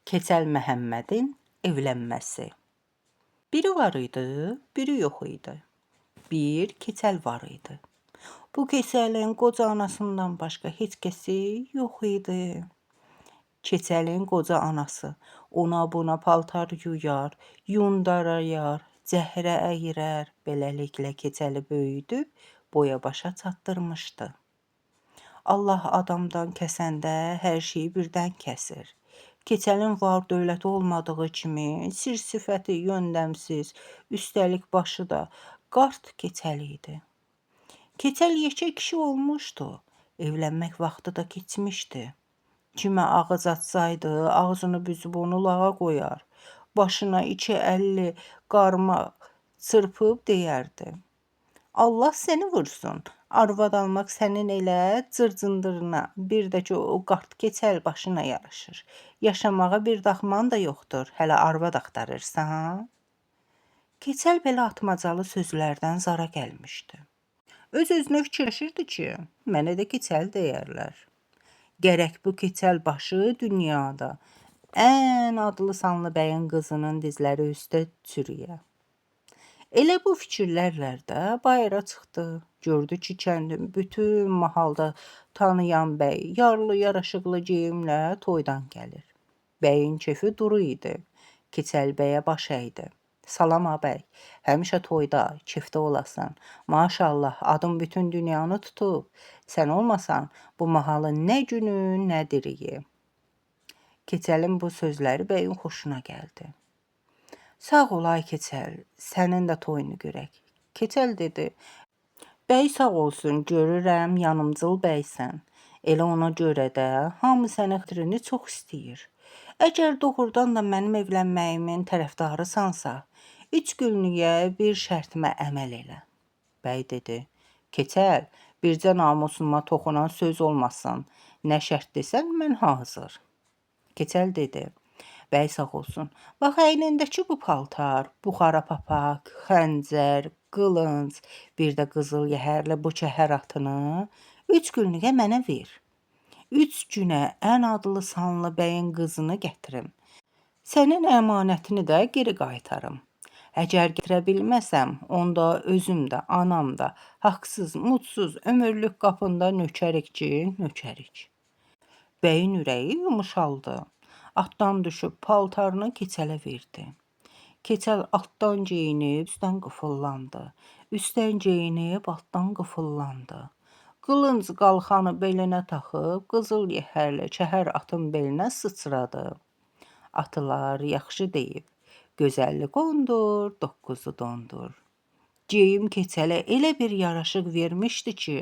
Keçəl Məhəmmədin evlənməsi. Biri var idi, biri yox idi. Bir keçəl var idi. Bu keçəlin qoca anasından başqa heç kəsi yox idi. Keçəlin qoca anası ona buna paltar yuyar, yundarayar, cəhrə əyirər, beləliklə keçəli böyüdüb boya başa çatdırmışdı. Allah adamdan kəsəndə hər şeyi birdən kəsir. Keçəlin var dövləti olmadığı kimi, sir-sifəti yöndəmsiz, üstəlik başı da qart keçəl idi. Keçəl yekə kişi olmuşdu, evlənmək vaxtı da keçmişdi. Kimə ağız açsaydı, ağzını büzüb onu lağa qoyar, başına 2.50 qarmaq çırpıb deyərdi. Allah səni vursun, arvad almaq sənin elə cırcındırına, bir də ki o qart keçəl başına yaraşır. Yaşamağa bir daxman da yoxdur, hələ arvad axtarırsan? Keçəl belə atmacalı sözlərdən zara gəlmişdi. Öz-özünə fikirləşirdi ki, mənə də keçəl deyərlər. Gərək bu keçəl başı dünyada ən adlı sanlı bəyin qızının dizləri üstə çürüyə. Elə bu fikirlərlə də bayıra çıxdı. Gördü ki, kəndin bütün mahalda tanıyan bəy yarlı yaraşıqlı geyimlə toydan gəlir. Bəyin kefi duru idi. Keçəl bəyə baş əydi. Salam bəy, həmişə toyda, kefdə olasan. Maşallah, adın bütün dünyanı tutub. Sən olmasan, bu mahalın nə günü, nə diriyi. Keçəlin bu sözləri bəyin xoşuna gəldi. Sağ ol ay keçəl, sənin də toyunu görək. Keçəl dedi, bəy sağ olsun, görürəm yanımcıl bəysən. Elə ona görə də hamı sənin xətrini çox istəyir. Əgər doğrudan da mənim evlənməyimin tərəfdarısansa, 3 günlüyə bir şərtimə əməl elə. Bəy dedi, keçəl, bircə namusuma toxunan söz olmasın. Nə şərt desən, mən hazır. Keçəl dedi, bəy sağ olsun, bax əynindəki bu paltar, buxara papaq, xəncər, qılınc, bir də qızıl yəhərli bu kəhər atını 3 günlüyə mənə ver. 3 günə ən adlı sanlı bəyin qızını gətirim. Sənin əmanətini də geri qaytarım. Əgər gətirə bilməsəm, onda özüm də, anam da haqsız, mutsuz, ömürlük qapında nökərik ki, nökərik. Bəyin ürəyi yumuşaldı. Atdan düşüb paltarını keçələ verdi. Keçəl altdan geyinib, üstdən qıfıllandı. Üstdən geyinib, altdan qıfıllandı. Qılınc qalxanı belinə taxıb, qızıl yəhərli kəhər atın belinə sıçradı. Atılar yaxşı deyib, gözəlli qondur, 9'u dondur. Geyim keçələ elə bir yaraşıq vermişdi ki,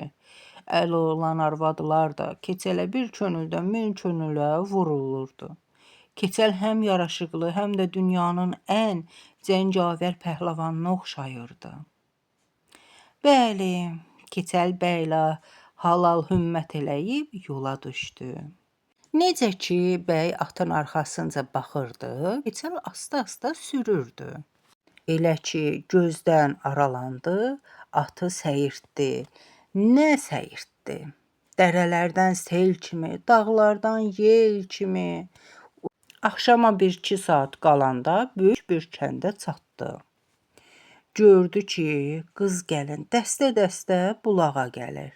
əli olan arvadlar da keçələ bir könüldən min könülə vurulurdu. Keçəl həm yaraşıqlı, həm də dünyanın ən cəngavər pəhləvanına oxşayırdı. Bəli, keçəl bəylə halal hümmət eləyib yola düşdü. Necə ki, bəy atın arxasınca baxırdı, keçəl asta-asta sürürdü. Elə ki, gözdən aralandı, atı səyirtdi. Nə səyirtdi? Dərələrdən sel kimi, dağlardan yel kimi. Axşama 1-2 saat qalanda böyük bir kəndə çatdı. Gördü ki, qız gəlin dəstə-dəstə bulağa gəlir.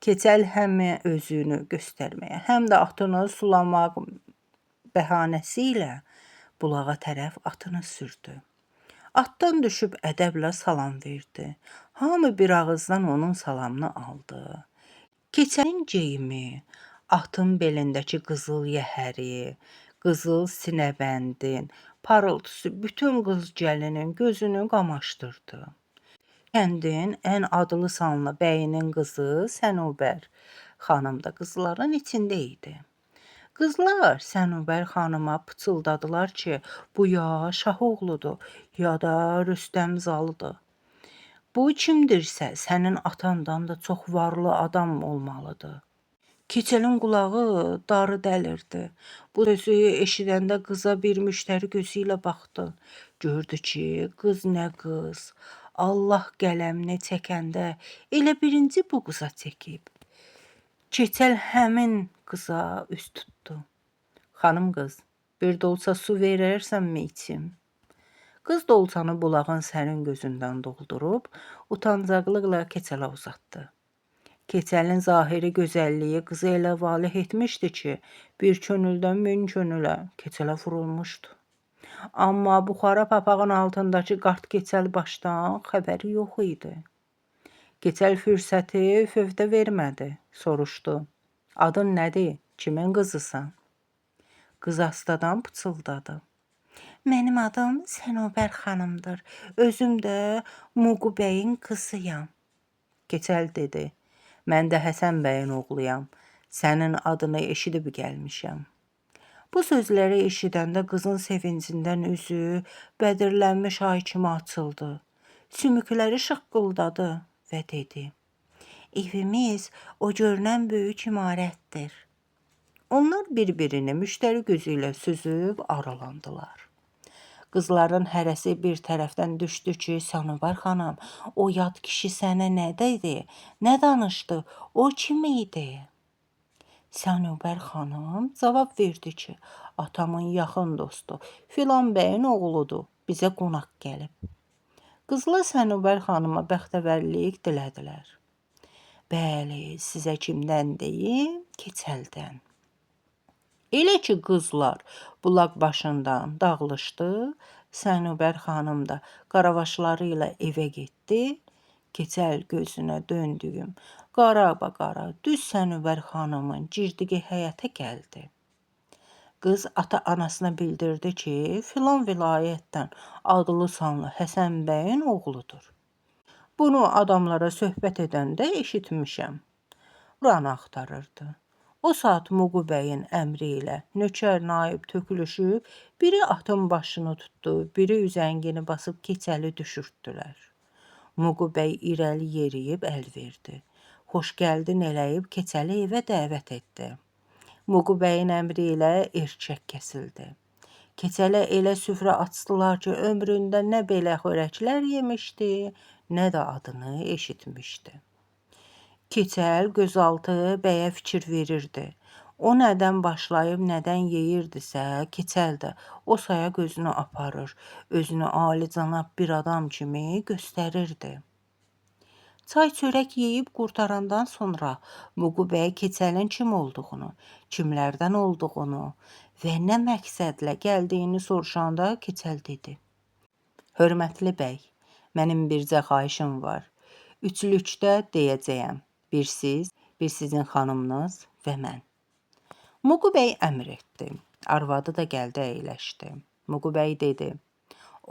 Keçəl həm özünü göstərməyə, həm də atını sulamaq bəhanəsi ilə bulağa tərəf atını sürdü. Atdan düşüb ədəblə salam verdi. Hamı bir ağızdan onun salamını aldı. Keçəlin geyimi, atın belindəki qızıl yəhəri, qızıl sinəbəndin, parıltısı bütün qız gəlinin gözünü qamaşdırdı. Kəndin ən adlı sanlı bəyinin qızı Sənubər xanım da qızların içində idi. Qızlar Sənubər xanıma pıçıldadılar ki, bu ya Şahoğludur, ya da Rüstəm Zalıdır. Bu kimdirsə, sənin atandan da çox varlı adam olmalıdır. Keçəlin qulağı darı dəlirdi. Bu sözü eşidəndə qıza bir müştəri gözü ilə baxdı. Gördü ki, qız nə qız. Allah qələmini çəkəndə elə birinci bu qıza çəkib. Keçəl həmin qıza üz tutdu. Xanım qız, Bir dolça su verərsənmi içim? Qız dolçanı bulağın sərin gözündən doldurub, utancaqlıqla Keçələ uzatdı. Keçəlin zahiri gözəlliyi qızı elə valeh etmişdi ki, bir könüldən min könülə Keçələ vurulmuşdu. Amma buxara papağın altındakı qart Keçəl başdan xəbəri yox idi. Keçəl fürsəti fövdə vermədi, soruşdu. Adın nədir? Kimin qızısan? Qız astadan pıçıldadı. Mənim adım Sənubər xanımdır. Özüm də Muqu bəyin qızıyam. Keçəl dedi. Mən də Həsən bəyin oğluyam. Sənin adını eşidib gəlmişəm. Bu sözləri eşidəndə qızın sevincindən üzü bədirlənmiş ay kimi açıldı. Sümükləri şaqqıldadı və dedi. Evimiz o görünən böyük imarətdir. Onlar bir-birini müştəri gözü ilə süzüb aralandılar. Qızların hərəsi bir tərəfdən düşdü ki, Sənubər xanım, o yad kişi sənə nə dedi, nə danışdı, o kim idi? Sənubər xanım cavab verdi ki, atamın yaxın dostu, filan bəyin oğludur, bizə qonaq gəlib. Qızlar Sənubər xanıma bəxtəvərlik dilədilər. Bəli, sizə kimdən deyim? Keçəldən. Elə ki qızlar bulaq başından dağılışdı, Sənubər xanım da qaravaşları ilə evə getdi. Keçəl gözünə döndüyüm qara düz Sənubər xanımın girdiyi həyətə gəldi. Qız ata-anasına bildirdi ki, filan vilayətdən adlı sanlı Həsən bəyin oğludur. Bunu adamlara söhbət edəndə eşitmişəm. Buranı axtarırdı. O saat Muqu bəyin əmri ilə nökər naib tökülüşüb, biri atın başını tutdu, biri üzəngini basıb Keçəli düşürtdülər. Muqu bəy irəli yeriyib əl verdi. Xoş gəldin eləyib Keçəli evə dəvət etdi. Muqu bəyin əmri ilə erkək kəsildi. Keçələ elə süfrə açdılar ki, ömründə nə belə xörəklər yemişdi, nə də adını eşitmişdi. Keçəl gözaltı bəyə fikir verirdi. O nədən başlayıb, nədən yeyirdisə, Keçəl də o saya gözünü aparır, özünü alicənab bir adam kimi göstərirdi. Çay çörək yeyib qurtarandan sonra Muqu bəy Keçəlin kim olduğunu, kimlərdən olduğunu və nə məqsədlə gəldiyini soruşanda Keçəl dedi. Hörmətli bəy, mənim bircə xahişim var. Üçlükdə deyəcəyəm. Bir siz, bir sizin xanımınız və mən. Muqu bəy əmr etdi. Arvadı da gəldi əyləşdi. Muqu bəy dedi.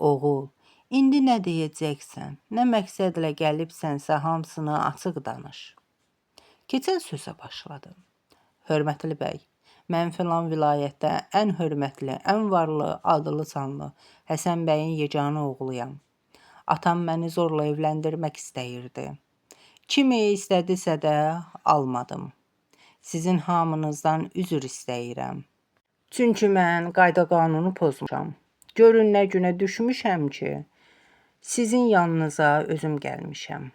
Oğul, indi nə deyəcəksən? Nə məqsədlə gəlibsənsə hamısını açıq danış. Keçəl sözə başladı. Hörmətli bəy, mən filan vilayətdə ən hörmətli, ən varlı, adlı sanlı Həsən bəyin yeganə oğluyam. Atam məni zorla evləndirmək istəyirdi. Kimi istədisə də almadım. Sizin hamınızdan üzr istəyirəm. Çünki mən qayda qanunu pozmuşam. Görün nə günə düşmüşəm ki, sizin yanınıza özüm gəlmişəm.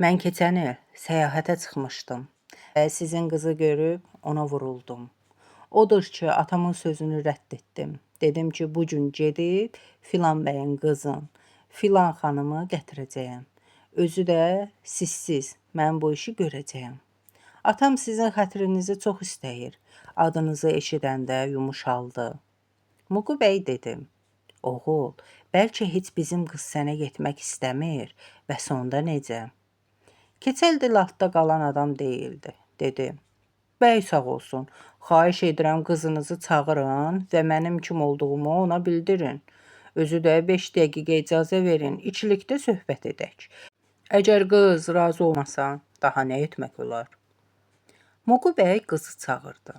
Mən keçən il səyahətə çıxmışdım və sizin qızı görüb ona vuruldum. Odur ki, atamın sözünü rədd etdim. Dedim ki, bu gün gedib filan bəyin qızın, filan xanımı gətirəcəyəm. Özü də sizsiz, mən bu işi görəcəyəm. Atam sizin xətrinizi çox istəyir. Adınızı eşidəndə yumuşaldı. Muqu bəy dedi, oğul, bəlkə heç bizim qız sənə getmək istəmir və sonda necə? Keçəl latda qalan adam deyildi, dedi. Bəy sağ olsun, xahiş edirəm qızınızı çağırın və mənim kim olduğumu ona bildirin. Özü də 5 dəqiqə icazə verin, ikilikdə söhbət edək. Əgər qız razı olmasa, daha nə etmək olar? Muqu bəy qızı çağırdı.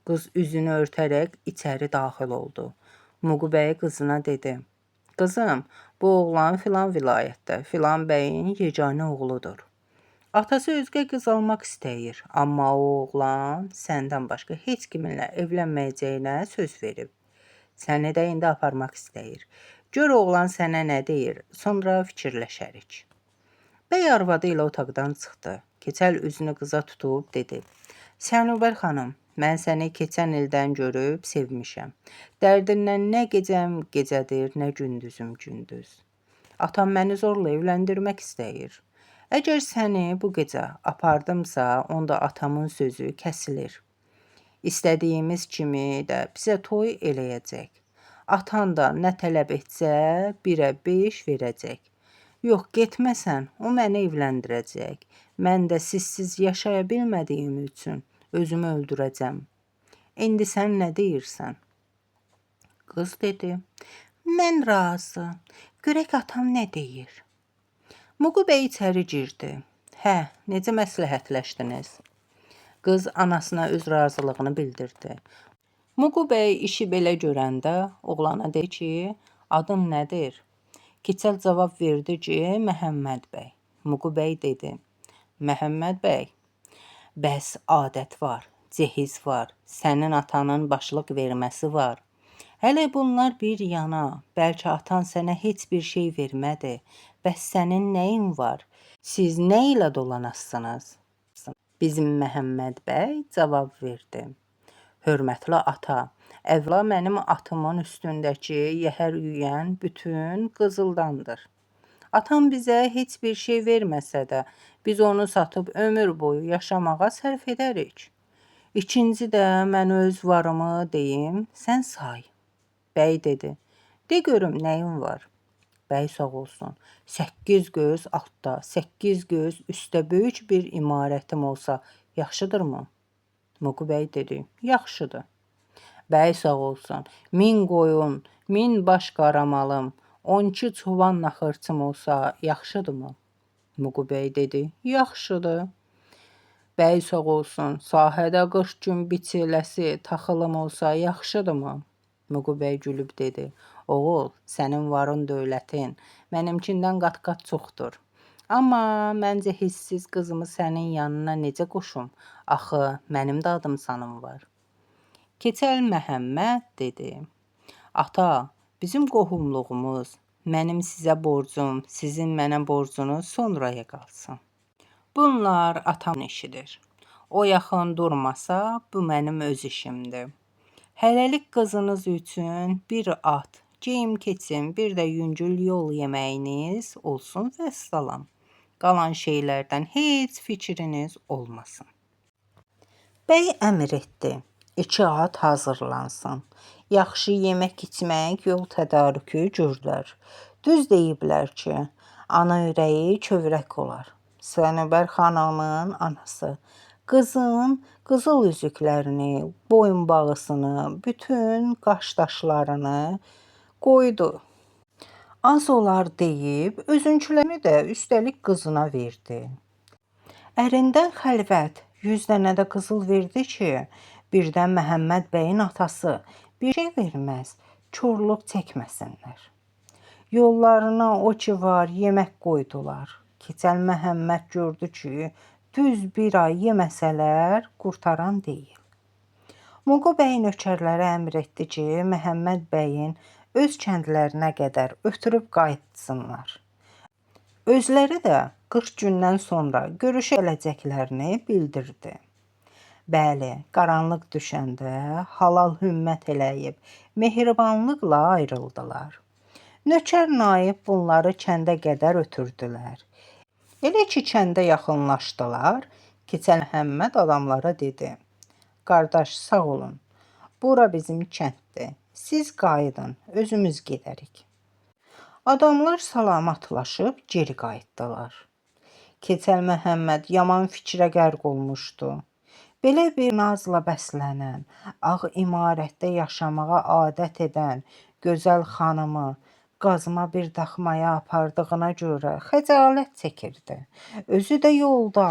Qız üzünü örtərək içəri daxil oldu. Muqu bəy qızına dedi. Qızım, bu oğlan filan vilayətdə, filan bəyin yeganə oğludur. Atası özgə qız almaq istəyir, amma o oğlan səndən başqa heç kiminlə evlənməyəcəyinə söz verib. Səni də indi aparmaq istəyir. Gör oğlan sənə nə deyir, sonra fikirləşərik. Bəy arvadı ilə otaqdan çıxdı. Keçəl üzünü qıza tutub dedi. Sənubər xanım, mən səni keçən ildən görüb sevmişəm. Dərdindən nə gecəm gecədir, nə gündüzüm gündüz. Atam məni zorla evləndirmək istəyir. Əgər səni bu gecə apardımsa, onda atamın sözü kəsilir. İstədiyimiz kimi də bizə toy eləyəcək. Atan da nə tələb etsə, 1-ə 5 verəcək. Yox, getməsən, o məni evləndirəcək. Mən də sizsiz yaşaya bilmədiyim üçün özümü öldürəcəm. İndi sən nə deyirsən? Qız dedi, mən razı. Görək atam nə deyir? Muqu bəy içəri girdi. Hə, necə məsləhətləşdiniz? Qız anasına öz razılığını bildirdi. Muqu bəy işi belə görəndə oğlana dedi ki, adın nədir? Keçəl cavab verdi ki, Məhəmməd bəy. Muqu bəy dedi, Məhəmməd bəy, bəs adət var, cehiz var, sənin atanın başlıq verməsi var. Hələ bunlar bir yana, bəlkə atan sənə heç bir şey vermədi. Bəs sənin nəyin var? Siz nə ilə dolanasınız? Bizim Məhəmməd bəy cavab verdi. Hörmətli ata, əvvəla mənim atımın üstündəki yəhər yüyən bütün qızıldandır. Atam bizə heç bir şey verməsə də, biz onu satıb ömür boyu yaşamağa sərf edərik. İkinci də mən öz varımı deyim, sən say. Bəy dedi, de görüm nəyin var? Bəy sağ olsun, 8 göz altda, 8 göz üstdə böyük bir imarətim olsa, yaxşıdırmı? Muqu bəy dedi, yaxşıdır. Bəy sağ olsun, 1000 qoyun, 1000 baş qaramalım, 12 çoban naxırçım olsa, yaxşıdırmı? Muqu bəy dedi, yaxşıdır. Bəy sağ olsun, sahədə 40 gün biçiləsi taxılım olsa, yaxşıdırmı? Muqu bəy gülüb dedi, oğul, sənin varın dövlətin, mənimkindən qat-qat çoxdur. Amma məncə hissiz qızımı sənin yanına necə qoşum? Axı, mənim də adım sanım var. Keçəl Məhəmməd dedi, ata, bizim qohumluğumuz, mənim sizə borcum, sizin mənə borcunuz sonraya qalsın. Bunlar atam işidir. O yaxın durmasa, bu mənim öz işimdir. Hələlik qızınız üçün bir at, geyim keçin, bir də yüngül yol yeməyiniz olsun və salam. Qalan şeylərdən heç fikriniz olmasın. Bəy əmr etdi, 2 at hazırlansın. Yaxşı yemək içmək yol tədarükü görürlər. Düz deyiblər ki, ana ürəyi kövrək olar. Sənubər xanımın anası qızın qızıl üzüklərini, boyunbağısını, bütün qaşdaşlarını qoydu. Az olar deyib, özünkülərini də üstəlik qızına verdi. Ərindən xəlvət 100 dənə də qızıl verdi ki, birdən Məhəmməd bəyin atası bir şey verməz, korluq çəkməsinlər. Yollarına o ki var, yemək qoydular. Keçəl Məhəmməd gördü ki, düz bir ay yeməsələr qurtaran deyil. Muqu bəy nökərlərə əmr etdi ki, Məhəmməd bəyin öz kəndlərinə qədər ötürüb qayıtsınlar. Özləri də 40 gündən sonra görüşə gələcəklərini bildirdi. Bəli, qaranlıq düşəndə halal hümmət eləyib, mehribanlıqla ayrıldılar. Nökər naib bunları kəndə qədər ötürdülər. Elə ki, kəndə yaxınlaşdılar, Keçəl Məhəmməd adamlara dedi, qardaş, sağ olun, bura bizim kənddir. Siz qayıdın, özümüz gedərik. Adamlar salamatlaşıb geri qayıtdılar. Keçəl Məhəmməd yaman fikrə qərq olmuşdu. Belə bir nazla bəslənən, ağ imarətdə yaşamağa adət edən gözəl xanımı qazma bir daxmaya apardığına görə xəcalət çəkirdi. Özü də yolda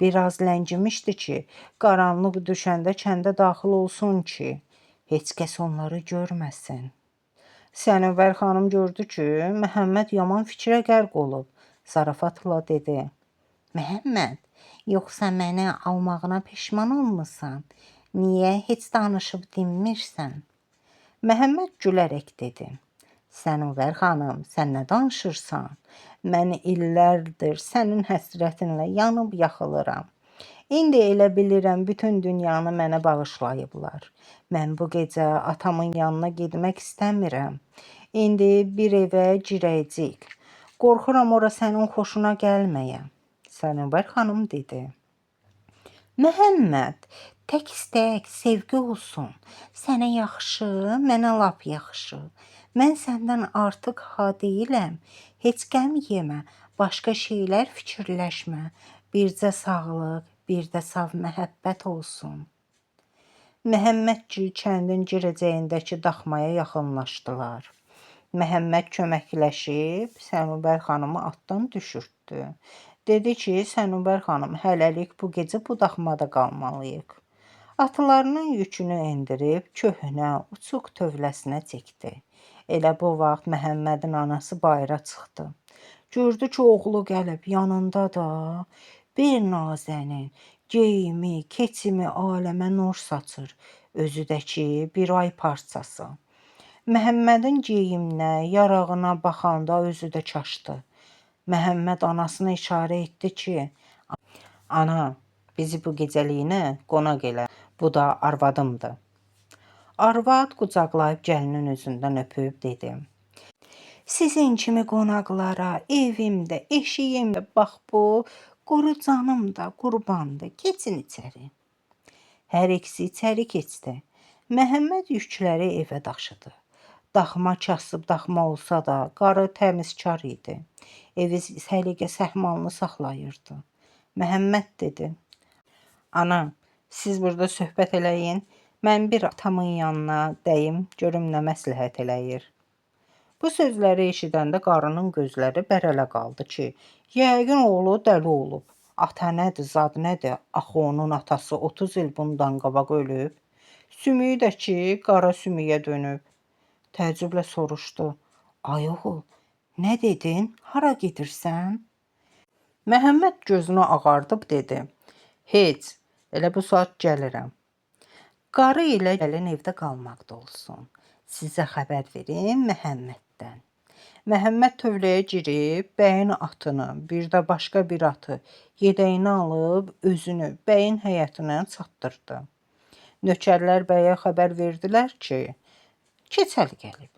biraz ləngimişdi ki, qaranlıq düşəndə kəndə daxil olsun ki, heç kəs onları görməsin. Sənubər xanım gördü ki, Məhəmməd yaman fikrə qərq olub. Zarafatla dedi, Məhəmməd, yoxsa məni almağına peşman olmusan? Niyə heç danışıb dinmirsən? Məhəmməd gülərək dedi, Sənubər xanım, sən nə danışırsan? Mən illərdir sənin həsrətinlə yanıb yaxılıram. İndi elə bilirəm bütün dünyanı mənə bağışlayıblar. Mən bu gecə atamın yanına getmək istəmirəm. İndi bir evə girəcəyik. Qorxuram ora sənin xoşuna gəlməyə. Sənubər xanım dedi. Məhəmməd, tək istək, sevgi olsun. Sənə yaxşı, mənə lap yaxşı. Mən səndən artıq ha deyiləm. Heç qəm yemə, başqa şeylər fikirləşmə. Bircə sağlıq, bir də saf məhəbbət olsun. Məhəmmədcik kəndin girəcəyindəki daxmaya yaxınlaşdılar. Məhəmməd köməkləşib Sənubər xanımı atdan düşürtdü. Dedi ki, Sənubər xanım, hələlik bu gecə bu daxmada qalmalıyıq. Atlarının yükünü endirib köhnə, uçuq tövləsinə çəkdi. Elə bu vaxt Məhəmmədin anası bayıra çıxdı. Gördü ki, oğlu gəlib, yanında da bir nazənin, geyimi, keçimi aləmə nur saçır. Özü də ki, bir ay parçası. Məhəmmədin geyiminə, yarağına baxanda özü də çaşdı. Məhəmməd anasına işarə etdi ki, ana, bizi bu gecəliyinə qonaq elə, bu da arvadımdır. Arvad qucaqlayıb gəlinin üzündən öpüb dedi. Sizin kimi qonaqlara evimdə, eşiyimdə, bax bu, quru canım da qurbandır, keçin içəri. Hər ikisi içəri keçdi. Məhəmməd yükləri evə daşıdı. Daxma kasıb daxma olsa da qarı təmizkar idi. Evi səliqə səhmanlı saxlayırdı. Məhəmməd dedi. Ana, siz burada söhbət eləyin. Mən bir atamın yanına dəyim, görüm nə məsləhət eləyir. Bu sözləri eşidəndə qarının gözləri bərələ qaldı ki, yəqin oğlu dəli olub. Ata nədir, zad nədir? Axı onun atası 30 il bundan qabaq ölüb. Sümüyü də ki, qara sümüyə dönüb. Təəccüblə soruşdu. Ay oğul, nə dedin? Hara gedirsən? Məhəmməd gözünü ağardıb dedi. Heç, elə bu saat gəlirəm. Qarı ilə gəlin evdə qalmaqda olsun. Sizə xəbər verim Məhəmməddən. Məhəmməd tövləyə girib, bəyin atını, bir də başqa bir atı, yedəyini alıb, özünü bəyin həyətinə çatdırdı. Nökərlər bəyə xəbər verdilər ki, keçəl gəlib.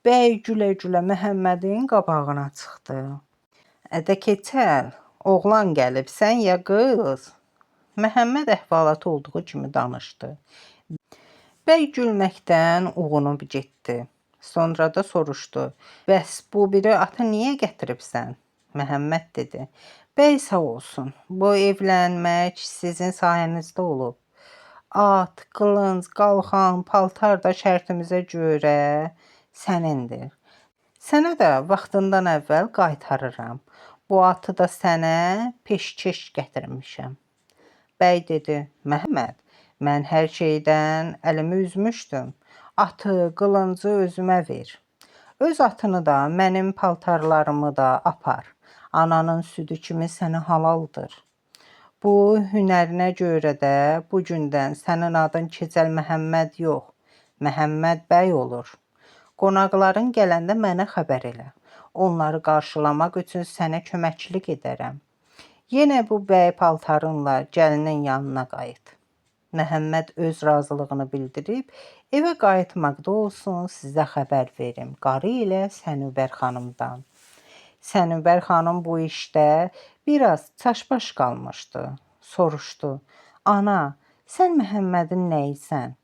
Bəy gülə-gülə Məhəmmədin qabağına çıxdı. Ədə keçəl, oğlan gəlib, sən ya qız? Məhəmməd əhvalatı olduğu kimi danışdı. Bəy gülməkdən uğunub getdi. Sonra da soruşdu. Bəs bu biri atı niyə gətiribsən? Məhəmməd dedi. Bəy sağ olsun, bu evlənmək sizin sayənizdə olub. At, qılınc, qalxan, paltar da şərtimizə görə sənindir. Sənə də vaxtından əvvəl qaytarıram. Bu atı da sənə peşkeş gətirmişəm. Bəy dedi, Məhəmməd, mən hər şeydən əlimi üzmüşdüm. Atı, qılıncı özümə ver. Öz atını da, mənim paltarlarımı da apar. Ananın südü kimi sənə halaldır. Bu hünərinə görə də bu gündən sənin adın Keçəl Məhəmməd yox, Məhəmməd bəy olur. Qonaqların gələndə mənə xəbər elə. Onları qarşılamaq üçün sənə köməklik edərəm. Yenə bu bəy paltarınla gəlinin yanına qayıt. Məhəmməd öz razılığını bildirib, evə qayıtmaqda olsun, sizə xəbər verim. Qarı ilə Sənubər xanımdan. Sənubər xanım bu işdə biraz çaşbaş qalmışdı. Soruşdu, ana, sən Məhəmmədin nəyisən?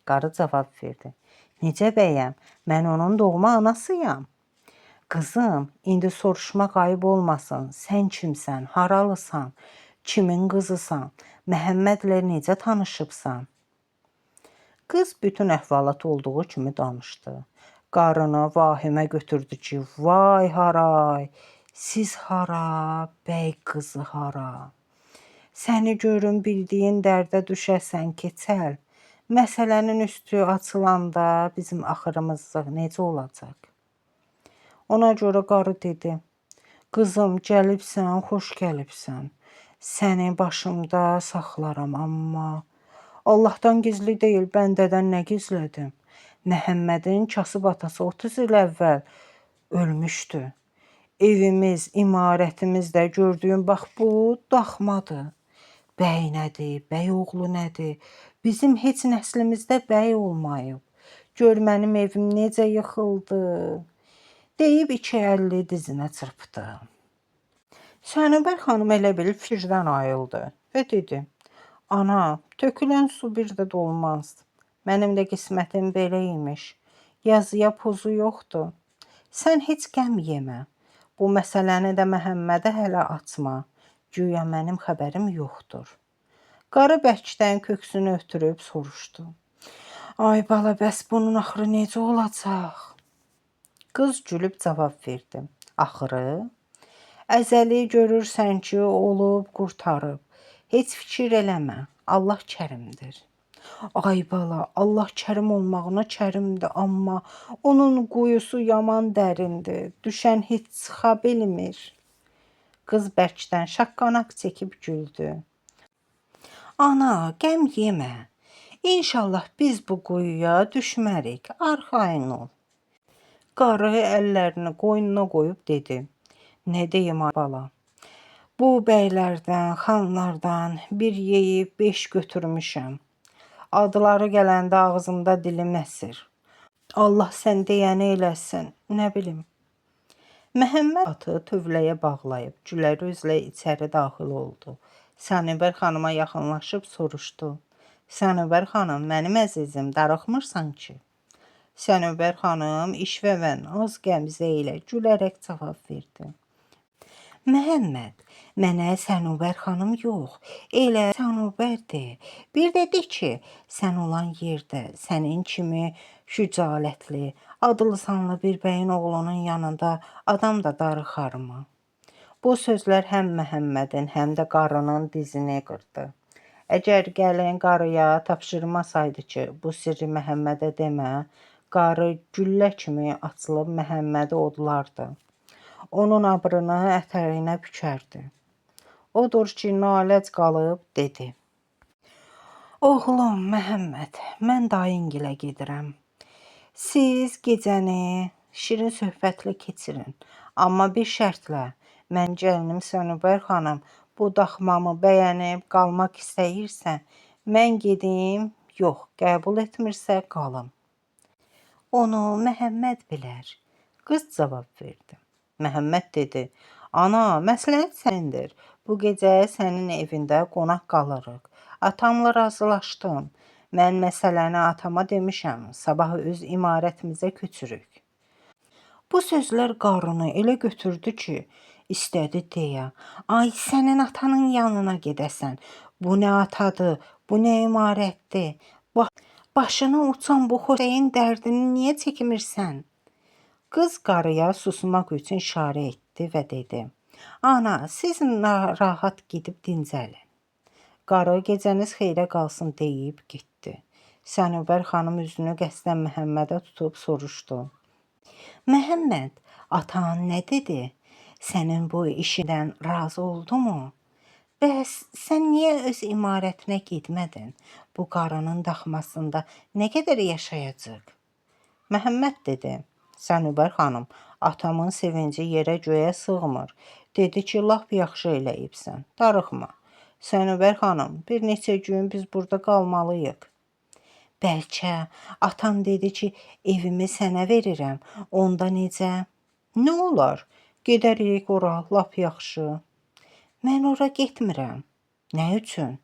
Qarı cavab verdi. Necə bəyəm, mən onun doğma anasıyam. Qızım, indi soruşmaq ayıb olmasın. Sən kimsən, haralısan, kimin qızısan, Məhəmmədlə necə tanışıbsan? Qız bütün əhvalat olduğu kimi danışdı. Qarını vahimə götürdü ki, vay haray, siz hara, bəy qızı hara. Səni görün bildiyin dərdə düşəsən Keçəl. Məsələnin üstü açılanda bizim axırımız necə olacaq? Ona görə qarı dedi, qızım gəlibsən, xoş gəlibsən. Səni başımda saxlaram, amma Allahdan gizli deyil, bəndədən nə gizlədim? Məhəmmədin kasıb atası 30 il əvvəl ölmüşdü. Evimiz, imarətimiz də gördüyün bax bu daxmadır. Bəy nədir, bəy oğlu nədir? Bizim heç nəslimizdə bəy olmayıb. Gör mənim evim necə yıxıldı. Deyib iki əlli dizinə çırpdı. Sənubər xanım elə bil fikirdən ayıldı və dedi: Ana, tökülən su bir də dolmaz. Mənim də qismətim belə imiş. Yazıya pozu yoxdur. Sən heç qəm yemə. Bu məsələni də Məhəmmədə hələ açma. Güya mənim xəbərim yoxdur. Qarı bəkdən köksünü ötürüb soruşdu. Ay bala, bəs bunun axırı necə olacaq? Qız gülüb cavab verdi. Axırı? Əzəli görürsən ki, olub, qurtarıb. Heç fikir eləmə, Allah kərimdir. Ay bala, Allah kərim olmağına kərimdir, amma onun quyusu yaman dərindir. Düşən heç çıxa bilmir. Qız bərkdən şaqqanaq çəkib güldü. Ana, qəm yemə. İnşallah biz bu quyuya düşmərik, arxayın ol. Qarı əllərini qoynuna qoyub dedi. Nə deyim ay bala? Bu bəylərdən, xanlardan bir yeyib 5 götürmüşəm. Adları gələndə ağzımda dilim əsir. Allah sən deyəni eləsin, nə bilim. Məhəmməd atı tövləyə bağlayıb, Gülər özlə içəri daxil oldu. Sənubər xanıma yaxınlaşıb soruşdu. Sənubər xanım, mənim əzizim, darıxmırsan ki? Sənubər xanım işvəvən az qəmzə ilə gülərək cavab verdi. Məhəmməd, mənə Sənubər xanım yox, elə Sənubərdir. Bir də de ki, sən olan yerdə sənin kimi şücalətli, adlı sanlı bir bəyin oğlunun yanında adam da darıxarmı? Bu sözlər həm Məhəmmədin, həm də qarının dizini qırdı. Əgər gəlin qarıya tapşırmasaydı ki, bu sirri Məhəmmədə demə, qarı güllə kimi açılıb Məhəmmədi odlardı. Onun abrını ətərinə bükərdi. Odur ki, naləc qalıb dedi. Oğlum Məhəmməd, mən dayıngilə gedirəm. Siz gecəni şirin söhbətlə keçirin. Amma bir şərtlə, mən gəlinim Sənubər xanım bu daxmamı bəyənib qalmaq istəyirsə, mən gedim, yox, qəbul etmirsə qalım. Onu Məhəmməd bilər. Qız cavab verdi. Məhəmməd dedi, ana, məsləhət sənindir. Bu gecə sənin evində qonaq qalırıq. Atamla razılaşdım. Mən məsələni atama demişəm, sabah öz imarətimizə köçürük. Bu sözlər qarını elə götürdü ki, istədi deyə, ay sənin atanın yanına gedəsən. Bu nə atadır, bu nə imarətdir. Başına uçan bu xoşəyin dərdini niyə çəkmirsən? Qız qarıya susmaq üçün işarə etdi və dedi. Ana, siz rahat gedib dincəlin. Qarı gecəniz xeyrə qalsın deyib getdi. Sənubər xanım üzünü qəsdən Məhəmmədə tutub soruşdu. Məhəmməd, atan nə dedi? Sənin bu işindən razı oldu mu? Bəs sən niyə öz imarətinə getmədin? Bu qarının daxmasında nə qədər yaşayacaq? Məhəmməd dedi. Sənubər xanım, atamın sevinci yerə göyə sığmır. Dedi ki, lap yaxşı eləyibsən, darıxma. Sənubər xanım, bir neçə gün biz burada qalmalıyıq. Bəlkə atan dedi ki, evimi sənə verirəm, onda necə? Nə olar, gedərik ora, lap yaxşı. Mən ora getmirəm. Nə üçün?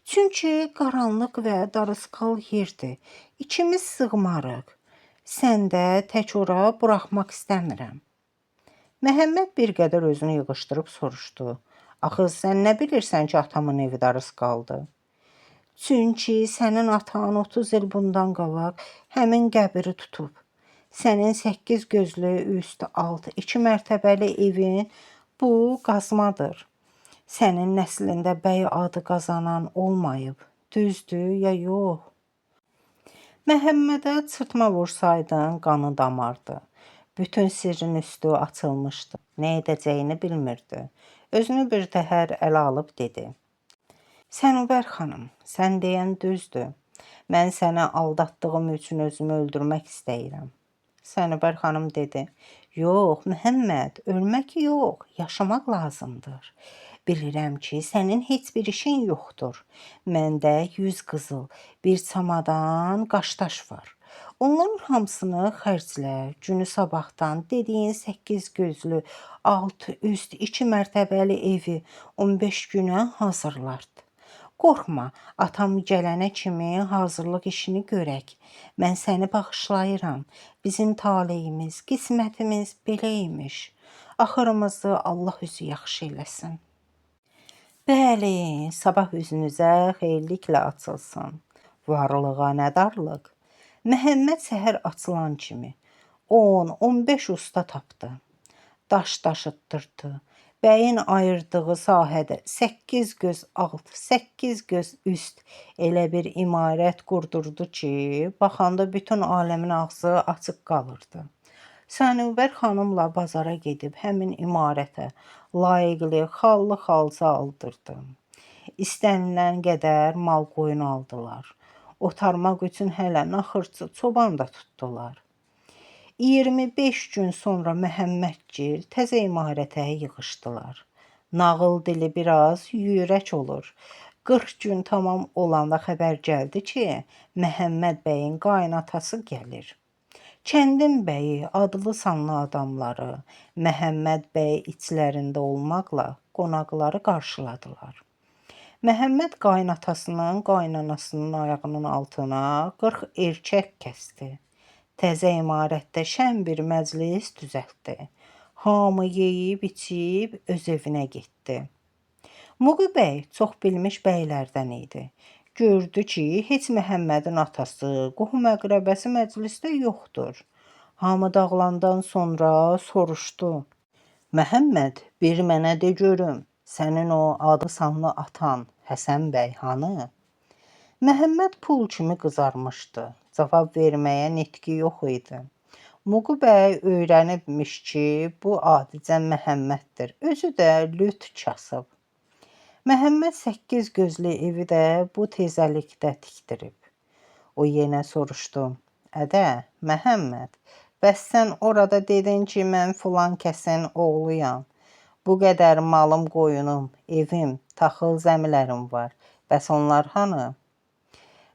Çünki qaranlıq və darısqal yerdir, ikimiz sığmarıq. Sən də tək ora buraxmaq istəmirəm. Məhəmməd bir qədər özünü yığışdırıb soruşdu. Axı sən nə bilirsən ki, atamın evi darısqaldı? Çünki sənin atan 30 il bundan qabaq həmin qəbiri tutub. Sənin 8 gözlü, üst, alt, 2 mərtəbəli evin bu qazmadır. Sənin nəslində bəy adı qazanan olmayıb. Düzdür ya yox? Məhəmmədə çırtma vursaydın, qanı damardı. Bütün sirrin üstü açılmışdı. Nə edəcəyini bilmirdi. Özünü bir təhər ələ alıb dedi. Sənubər xanım, sən deyən düzdür. Mən səni aldatdığım üçün özümü öldürmək istəyirəm. Sənubər xanım dedi. Yox, Məhəmməd, ölmək yox, yaşamaq lazımdır. Bilirəm ki, sənin heç bir işin yoxdur. Məndə 100 qızıl, bir çamadan qaşdaş var. Onların hamısını xərclə, günü sabahdan dediyin 8 gözlü, alt, üst, 2 mərtəbəli evi 15 günə hazırlart. Qorxma, atam gələnə kimi hazırlıq işini görək. Mən səni bağışlayıram. Bizim taleyimiz, qismətimiz belə imiş. Axırımızı Allah özü yaxşı eləsin. Bəli, sabah üzünüzə xeyirliklə açılsın. Varlığa nə darlıq. Məhəmməd səhər açılan kimi 10-15 usta tapdı. Daş daşıtdırdı. Bəyin ayırdığı sahədə 8 göz alt, 8 göz üst elə bir imarət qurdurdu ki, baxanda bütün aləmin ağzı açıq qalırdı. Sənubər xanımla bazara gedib həmin imarətə layiqli xallı xalça aldırdı. İstənilən qədər mal qoyun aldılar. Otarmaq üçün hələ naxırçı, çoban da tutdular. 25 gün sonra Məhəmmədgil təzə imarətə yığışdılar. Nağıl dili biraz yüyrək olur. 40 gün tamam olanda xəbər gəldi ki, Məhəmməd bəyin qaynatası gəlir. Kəndin bəyi, adlı sanlı adamları Məhəmməd bəy içlərində olmaqla qonaqları qarşıladılar. Məhəmməd qaynatasının, qaynanasının ayağının altına 40 erkək kəsdi. Təzə imarətdə şən bir məclis düzəltdi. Hamı yeyib, içib öz evinə getdi. Muğu bəy çox bilmiş bəylərdən idi. Gördü ki, heç Məhəmmədin atası, qohum-əqrəbəsi məclisdə yoxdur. Hamı dağılandan sonra soruşdu. Məhəmməd, bir mənə de görüm, sənin o adı sanlı atan Həsən bəy hanı? Məhəmməd pul kimi qızarmışdı. Cavab verməyə nitqi yox idi. Muğu bəy öyrənibmiş ki, bu adicə Məhəmməddir. Özü də lüt kasıb. Məhəmməd 8 gözlü evi də bu tezəlikdə tikdirib. O yenə soruşdu. Ədə, Məhəmməd, bəs sən orada dedin ki, mən filan kəsin oğluyam. Bu qədər malım, qoyunum, evim, taxıl zəmilərim var. Bəs onlar hanı?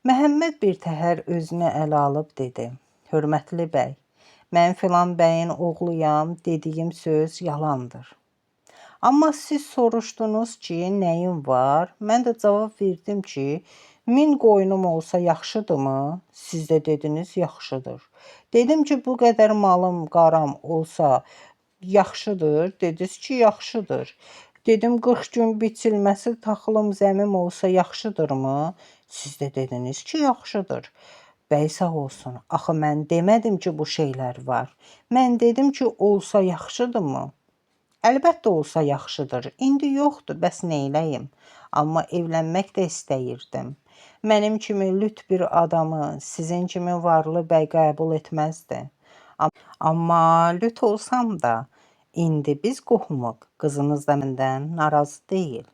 Məhəmməd bir təhər özünü ələ alıb dedi. Hörmətli bəy, mən filan bəyin oğluyam, dediyim söz yalandır. Amma siz soruşdunuz ki, nəyim var? Mən də cavab verdim ki, 1000 qoyunum olsa yaxşıdırmı? Siz də dediniz, yaxşıdır. Dedim ki, bu qədər malım, qaram olsa yaxşıdır. Dediniz ki, yaxşıdır. Dedim, 40 gün biçilməsi taxılım, zəmim olsa yaxşıdırmı? Siz də dediniz ki, yaxşıdır. Bəy sağ olsun. Axı mən demədim ki, bu şeylər var. Mən dedim ki, olsa yaxşıdırmı? Əlbəttə olsa yaxşıdır. İndi yoxdur, bəs neyləyim? Amma evlənmək də istəyirdim. Mənim kimi lüt bir adamı sizin kimi varlı bəy qəbul etməzdi. Amma lüt olsam da, indi biz qohumuq. Qızınız da məndən narazı deyil.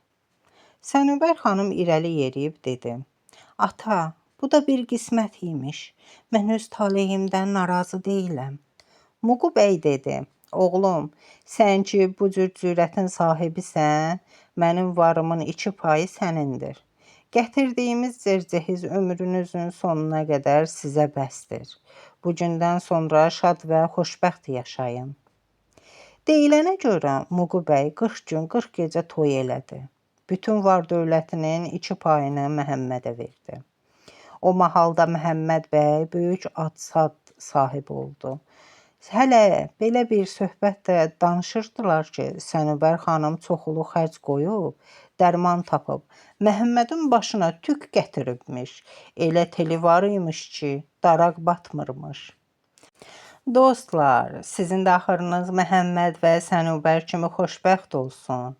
Sənubər xanım irəli yeriyib dedi. Ata, bu da bir qismət imiş. Mən öz taleyimdən narazı deyiləm. Muğu bəy dedi. Oğlum, sən ki bu cür cürətin sahibisən, mənim varımın 2 payı sənindir. Gətirdiyimiz zərcəhiz ömrünüzün sonuna qədər sizə bəsdir. Bu gündən sonra şad və xoşbəxt yaşayın. Deyilənə görə Muğu bəy 40 gün 40 gecə toy elədi. Bütün var dövlətinin 2 payını Məhəmmədə verdi. O mahalda Məhəmməd bəy böyük ad-sad sahibi oldu. Hələ belə bir söhbətdə danışırdılar ki, Sənubər xanım çoxulu xərc qoyub, dərman tapıb, Məhəmmədin başına tük gətiribmiş. Elə teli var imiş ki, daraq batmırmış. Dostlar, sizin də axırınız Məhəmməd və Sənubər kimi xoşbəxt olsun.